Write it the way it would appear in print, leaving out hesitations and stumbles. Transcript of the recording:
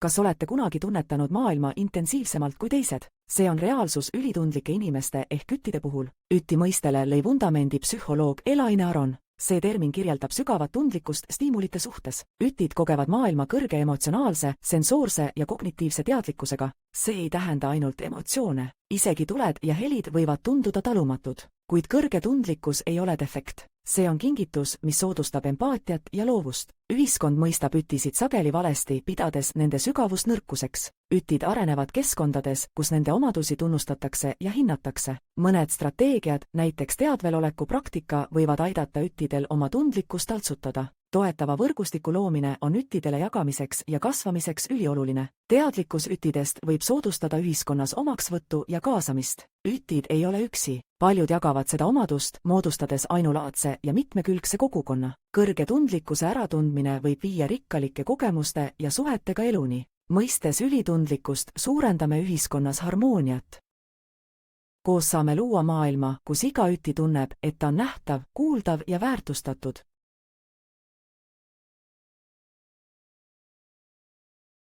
Kas olete kunagi tunnetanud maailma intensiivsemalt kui teised? See on reaalsus ülitundlike inimeste ehk üttide puhul. Üti mõistele lõi vundamendi psühholoog Elaine Aron. See termin kirjeldab sügavat tundlikkust stiimulite suhtes. Ütid kogevad maailma kõrge emotsionaalse, sensoorse ja kognitiivse teadlikkusega. See ei tähenda ainult emotsioone. Isegi tuled ja helid võivad tunduda talumatud. Kuid kõrge tundlikkus ei ole defekt. See on kingitus, mis soodustab empaatiat ja loovust. Ühiskond mõistab ütisid sageli valesti, pidades nende sügavust nõrkuseks. Ütid arenevad keskkondades, kus nende omadusi tunnustatakse ja hinnatakse. Mõned strateegiad, näiteks teadveloleku praktika, võivad aidata ütidel oma tundlikkust taltsutada. Toetava võrgustiku loomine on ütidele jagamiseks ja kasvamiseks ülioluline. Teadlikkus ütidest võib soodustada ühiskonnas omaksvõttu ja kaasamist. Ütid ei ole üksi. Paljud jagavad seda omadust, moodustades ainulaadse ja mitmekülgse kogukonna. Kõrge tundlikkuse äratundmine võib viia rikkalike kogemuste ja suhetega eluni. Mõistes ülitundlikkust suurendame ühiskonnas harmooniat. Koos saame luua maailma, kus iga üti tunneb, et ta on nähtav, kuuldav ja väärtustatud.